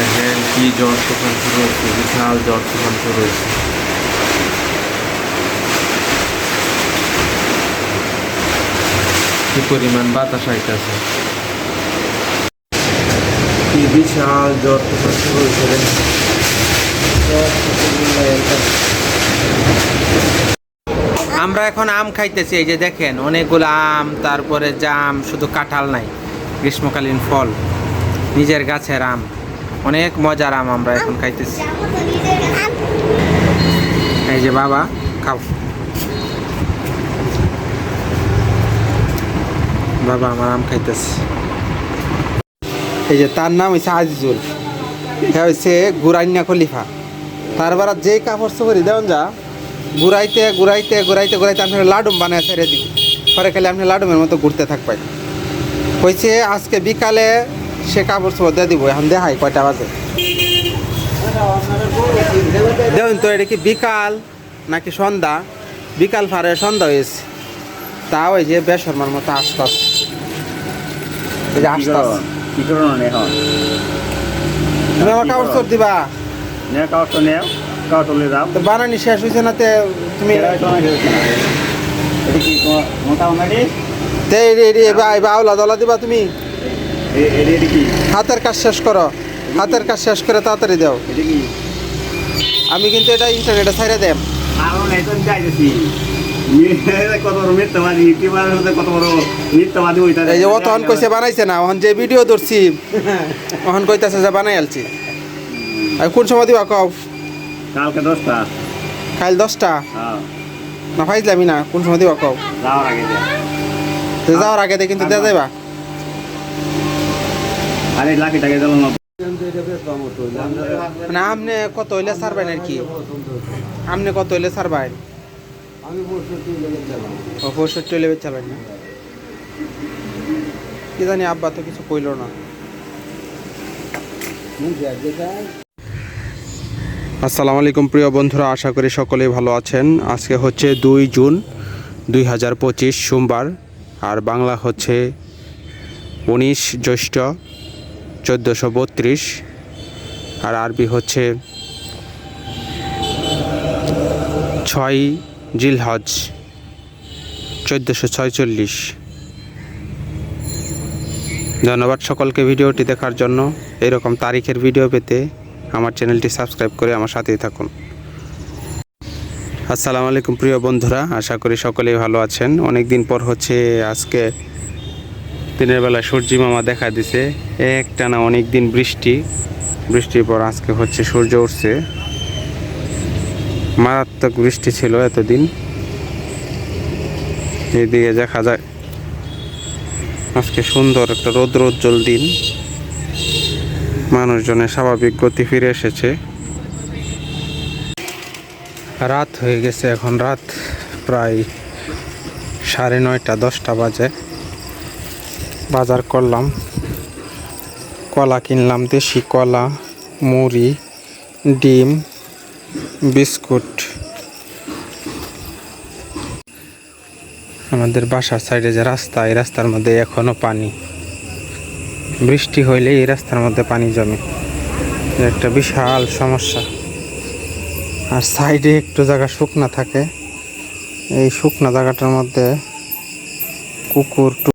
দেখেন কি ঝড় তুফান শুরু হয়েছে, বিশাল ঝড় তুফান শুরু হয়েছে। কি পরিমাণ বাতাস আইতেছে, কি বিশাল ঝড় তুফান শুরু হয়েছে। আমরা এখন আম খাইতেছি, এই যে দেখেন অনেকগুলো আম, তারপরে জাম, শুধু কাঁঠাল নাই, গ্রীষ্মকালীন ফল, নিজের গাছের আম, অনেক মজার আম আমরা এখন খাইতেছি। এই যে বাবা খাও, বাবা আমার আম খাইতেছে। এই যে তার নাম হচ্ছে আজিজুল, হ্যাঁ হচ্ছে গুরাইন্যা খলিফা। তারপর যে কাপড় চোপড়ি দেওয়া যা ঘুরাইতে ঘুরাইতে ঘুরাইতে ঘুরাইতে আপনি লাডুম বানায় ছেড়ে দিই, পরে খালি আপনি লাডুমের মতো ঘুরতে থাকবেন। কইছে আজকে বিকালে সে কাপড় চোপড় দিয়ে দিব, এখন দেখাই কয়টা বাজে। দেখুন তো এটা কি বিকাল নাকি সন্ধ্যা? বিকাল ফারে সন্ধ্যা হয়েছে, তাও এই যে বেশরমার মতো আশপাশ এই যে আশপাশ। তুমি আমার কাপড় চোপড় দিবা, বানানি শেষ হয়েছে না? তুমি বাউলা দলা দিবা, তুমি হাতের কাজ শেষ করো, হাতের কাজ শেষ করে তাড়াতাড়ি দাও। আমি কিন্তু এটা ইন্টারনেটে ছাইড়ে দেব। এই যে ও তখন কইছে বানাইছে না, ওখান যে ভিডিও ধরছি ওখান কইতাছে যে বানাই আলছি। কোন সময় দিবা কও? কালকে 10টা। কাল 10টা? না ফাইজলামি না, কোন সময় দিবা কও? যাওয়ার আগে কিন্তু দেওয়া যাইবা। আরে লাখিটাকে দিলাম না। না আপনি কত হইলে ছাড়বেন আর কি? আপনি কত হইলে ছাড়বেন? আমি 65 হইলে চাবেন না? কি জানি, আব্বা তো কিছু কইল না। আসসালামু আলাইকুম প্রিয় বন্ধুরা, আশা করি সকলেই ভালো আছেন। আজকে হচ্ছে 2 জুন 2025 সোমবার, আর বাংলা হচ্ছে 19 জ্যৈষ্ঠ 1432, আর আরবি হচ্ছে 6 জিলহজ 1446। ধন্যবাদ সকলকে ভিডিওটি দেখার জন্য। এরকম তারিখের ভিডিও পেতে আমার চ্যানেলটি সাবস্ক্রাইব করে আমার সাথেই থাকুন। আসসালামু আলাইকুম প্রিয় বন্ধুরা, আশা করি সকলেই ভালো আছেন। অনেক দিন পর হচ্ছে আজকে দিনের বেলা সূর্যি মামা দেখা দিছে। একটানা অনেক দিন বৃষ্টির পর আজকে হচ্ছে সূর্য উঠছে। মারাত্মক বৃষ্টি ছিল এতদিন। এইদিকে দেখা যায় আজকে সুন্দর একটা রৌদ্রোজ্জ্বল দিন, মানুষজনের স্বাভাবিক গতি ফিরে এসেছে। রাত হয়ে গেছে, এখন রাত প্রায় 9:30 10টা বাজে। বাজার করলাম, কলা কিনলাম, দেশি কলা, মুড়ি, ডিম, বিস্কুট। আমাদের বাসার সাইডে যে রাস্তা, এই রাস্তার মধ্যে এখনো পানি। বৃষ্টি হইলে এই রাস্তার মধ্যে পানি জমে, একটা বিশাল সমস্যা। আর সাইডে একটু জায়গা শুকনা থাকে, এই শুকনা জায়গাটার মধ্যে কুকুর